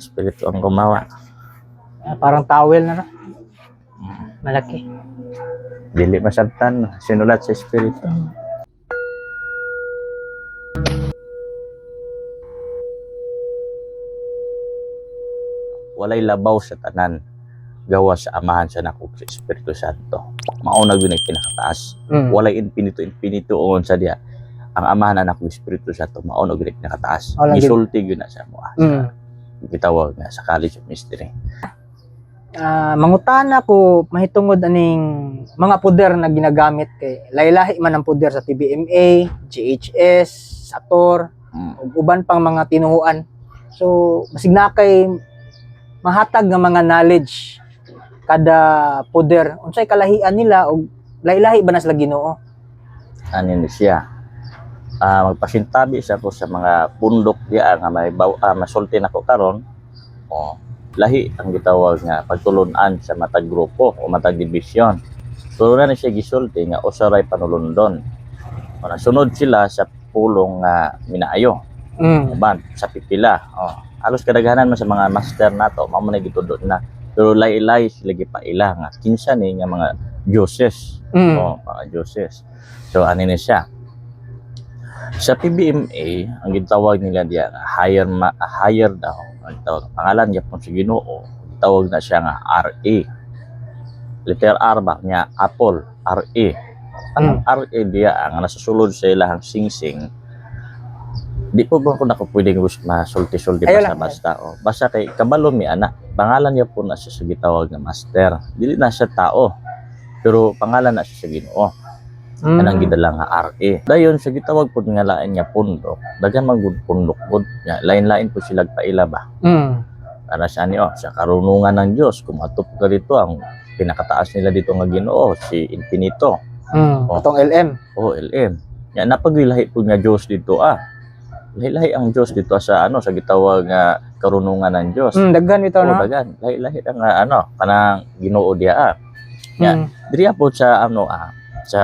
Espiritu ang gumawa. Parang towel na, no? Malaki. Dili masabtan, sinulat sa espiritu. Walay labaw sa tanan. Gawa sa amahan sa nakog sa Espiritu Santo. Mauna yun ay pinakataas. Walay infinito on sa diya. Ang amahan na nakog Espiritu Santo, mauna yun ay pinakataas. Gisulti yun na sa mga. Gitawag na sa College of Mystery. Mangutana ko mahitungod aning mga puder na ginagamit kay lahi-lahi man ang puder sa PBMA, GHS, Sator, ug uban pang mga tinuhuan. So basig na kay mahatag nga mga knowledge kada puder unsay kalahian nila og lahi-lahi ba na sila Ginoo? Ano ni siya? Magpasintabi siya ko sa mga pundok diya nga may masulti nako karon. Lahi ang gitawag nga pagtulunan sa matag grupo o matag division. Tulunan na siya gisulti nga usaray panulundon. Sunod sila sa pulong nga minaayo. Uban sa pipila. Halos kadaghanan man sa mga master nato mao man gitudlo na. Pero lahi-lahi sila gipaila nga kinsa ni nga mga dioses. Mga dioses. So ani ni siya. Sa PBMA, ang gitawag nila diya higher daw. Ang tawag pangalan niya pong si Ginoo. Tawag na siya nga RA. Letter R ba niya Apple RA. Ang RA diya ang nasusulod sa ilahang singsing. Di po ba ko pwedeng masulti-sulti basta. Basta kay kabalo mi ana. Pangalan niya po na siya sa gitawag na master. Dili na siya tao. Pero pangalan na siya sa Ginoo. Anang gidala nga RA. Dayon sa gitawag po nga lain niya pundok. Dagan man gud pundok gud. Lain-lain po sila paila ba. Para sa niyo sa karunungan ng Dios kumatop ka dito ang pinakataas nila dito nga Ginoo si Infinito. Katong LM. LM. Ya napagilahi po nga Dios dito Lahi-lahi ang Dios dito sa sa gitawag nga karunungan ng Dios. Daghan bitaw no. Daghan. Lahi-lahi ang kanang Ginoo diya Ya diriya po sa sa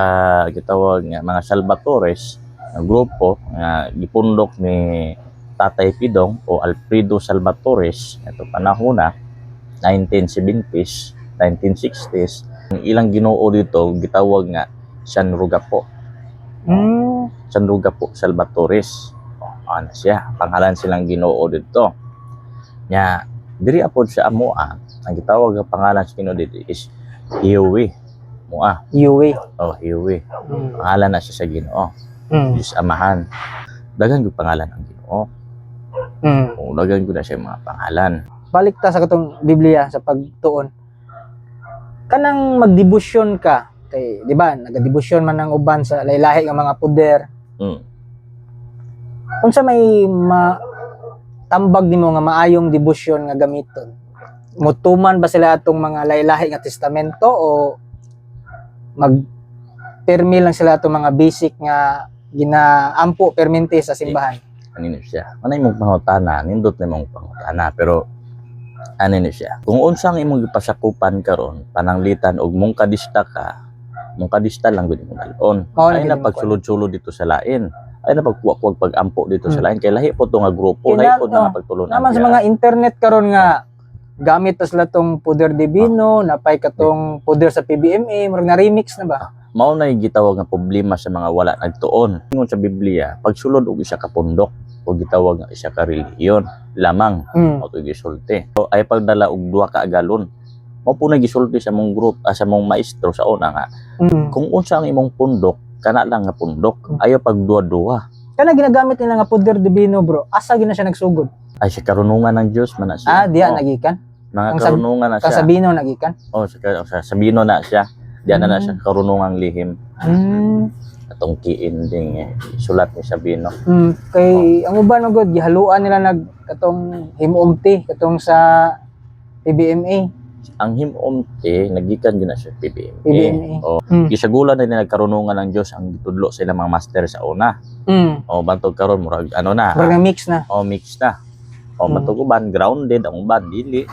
gitawag nga mga Salvatores nga grupo nga gipundok ni Tatay Pidong o Alfredo Salvatores ito panahon na 1970s 1960s ang ilang Ginoo dito gitawag nga San Rugapo. San Rugapo Salvatores. Ano siya pangalan silang Ginoo dito nya diri apod sa amoa ang gitawag nga pangalan sa Ginoo dito is Yahweh Yahweh. Yahweh. Pangalan na siya sa Ginoo. Diyos Amahan. Dagan yung pangalan ng Ginoo. Dagan ko na siya mga pangalan. Balik ta sa katong Biblia sa pagtuon. Kanang magdebosyon ka kay di ba nagadebosyon man ang uban sa lahi-lahi nga mga puder. Unsa may tambag nimo nga maayong debosyon nga gamiton? Mutuman ba sila atong mga lahi-lahi nga testamento o mag-permi lang sila itong mga basic nga ginaampo permente sa simbahan? Ano siya? Ano yung pangutana? Nindot na yung pangutana. Pero ano siya? Kung unsang imong ipasakupan karon pananglitan og mong kadista lang gud imong dalon. Ay na pagsulod-sulod dito sa lain. Ay na pagkuwag pag-ampo dito sa lain. Kay lahi po to nga grupo, lahi po nga pagtulunan. Naman sa mga internet karon nga gamit tas latong puder divino, napay katong puder sa PBMA, murag na remix na ba? Mao na gitawag nga problema sa mga wala nagtuon. Ingon sa Biblia, pagsulod og isa ka pundok o gitawag nga isa ka relihiyon lamang o to gisulti. So, ay pagdala og duha ka agalon. Mao po na gisulti sa mong group sa mong maestro sa una nga. Kung unsa ang imong pundok, kana lang nga pundok, ayo pagduha-duha. Kana ginagamit nila nga puder divino, bro. Asa gina siya nagsugod? Ay sa karunungan ng Dios man na siya. Diya nagikan. Mga karunungan na siya. Sa Sabino nagikan. Sa Sabino na siya. Diyan na siya karunungang lihim. Atong kiinding sulat ni Sabino. Kay ang uban magod gihaluan nila katong himumti katong sa PBMA. Ang himumti nagikan gyud na siya PBMA. Gisagulan na nagkarunungan ng Dios ang gitudlo sa ilang mga master sa una. Bantog karon murag murag mix na. Mix na. Bantog uban grounded ang uban dili.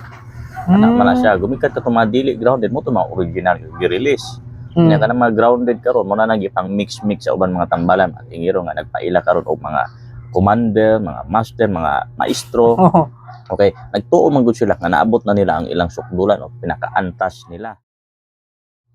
Man siya gumikat ka mga dili grounded mo to mga original gi-release. Nya kanang mga grounded karon mo na nagipang mix sa uban mga tambalan at ingiro nga nagpaila karon og mga commander, mga master, mga maestro. Oo. Okay, nagtuo man gud sila nga naabot na nila ang ilang sukdulan o pinakaantas nila.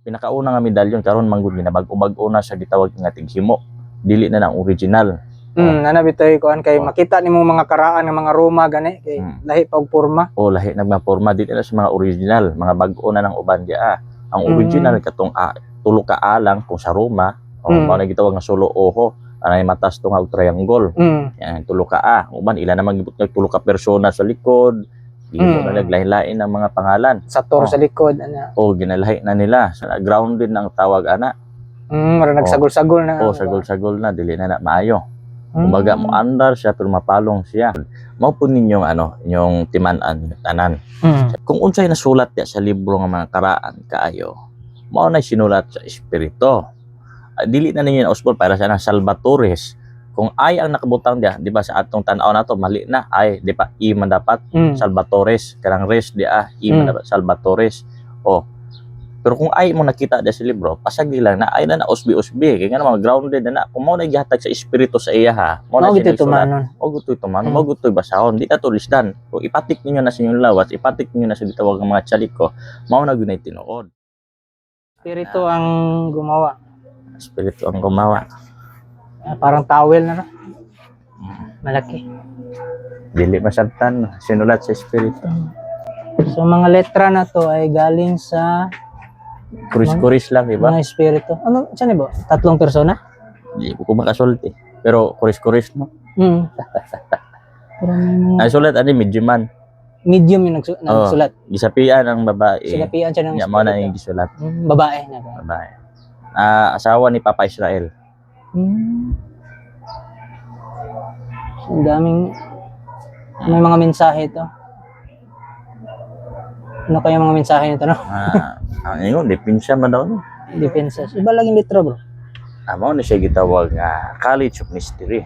Pinakauna nga medalyon karon man gud ginabag-ubag una sa gitawag nga tighimo. Dili na ang original. Nanabitoy ko kay Oh. makita nimo mga karaan ng mga Roma gani kay lahi pa og porma. O lahi nagmaporma dili na sa mga original, mga bag-o na ng uban dia. Ang original katong tulo ka alang kung sa Roma, mao na gitawag nga solo oho, anay matas to nga og triangle. Yan tulo ka uban ila naman gibut nga tulo ka persona sa likod. Gimo na naglain-lain ang mga pangalan. Sator sa likod ana. O ginalahi na nila, sa grounded na ang tawag ana. Mara nagsagol-sagol na. O sagol-sagol na dili na maayo. Kumbaga mo andar siya pero mapalong siya. Mao po ninyong inyong timan-an tanan. Kung unsay nasulat ya sa libro nga mga karaan kaayo, mao na sinulat sa espiritu. Dili na ninyo na para sa Salvatores. Kung ay ang nakabutang dia, di ba sa atong tan-aw nato mali na ay di ba i man dapat Salvatores, kanang res dia i man dapat Salvatores. Pero kung ay mo nakita dia sa libro, pasag lang na ay na usbi-usbi kay nga mga grounded na kung mo na gihatag sa espiritu sa iya ha. Mo na siya tumanon. O gutoy tumanon, mo gutoy basahon, di na to lisdan. Kung ipatik ninyo na sa inyong lawas, ipatik ninyo na sa gitawag ng mga tsaliko, mao na gunay tinuod. Espiritu ang gumawa. Espiritu ang gumawa. Parang towel na. Malaki. Dili masabtan, sinulat sa espiritu. So mga letra na to ay galing sa Kuris-kuris lang, di ba? mga espiritu. Ano, saan ba? 3 persona? Di ko makasulti. Pero kuris-kuris, no? Pero may mga Ay, sulat, medyo man. medium yung nagsulat. Gisapian ang babae. Sinapian siya ng Nya mo na yung gisulat. babae na. Babae. Asawa ni Papa Israel. So, ang daming may mga mensahe ito. Ano kaya mga mensahe nito, no? Ngayon, depinsya man daw. No? Defenses. Iba lang yung litro, bro. Amo na siya gitawag nga College of Mystery.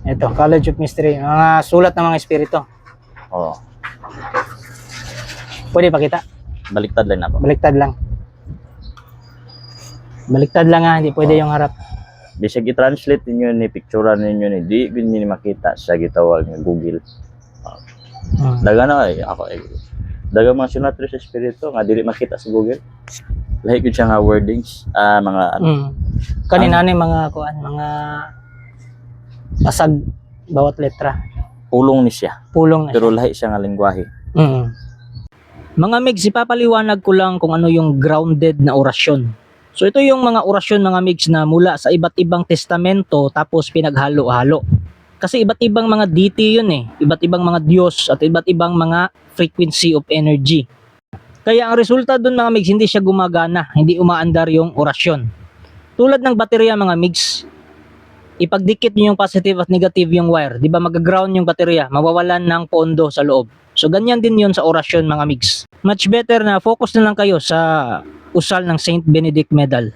Ito, College of Mystery. Mga sulat ng mga espiritu. Oh, Pwede pakita? baliktad lang na po. Baliktad lang. Baliktad lang ha, hindi pwede yung harap. Bisag i-translate ninyo ni picturean ninyo ni di gud ni makita sa gitawag nga Google. Daga na ako daga mga sunatri sa espiritu nga dili makita sa Google. Lahi gud siya nga wordings, mga Kanina ni mga kuan, mga pasag bawat letra. pulong ni siya. Pulong na. Pero lahi siya nga lengguwahe. Mga migs, ipapaliwanag ko lang kung ano yung grounded na orasyon. So ito yung mga orasyon mga migs na mula sa iba't ibang testamento tapos pinaghalo-halo. Kasi iba't ibang mga deity yun iba't ibang mga Diyos at iba't ibang mga frequency of energy. Kaya ang resulta dun mga migs, hindi siya gumagana, hindi umaandar yung orasyon. Tulad ng baterya mga migs, ipagdikit niyo yung positive at negative yung wire, di ba mag-ground yung baterya, mawawalan ng pondo sa loob. So ganyan din yun sa orasyon mga migs. Much better na focus na lang kayo sa usal ng Saint Benedict Medal.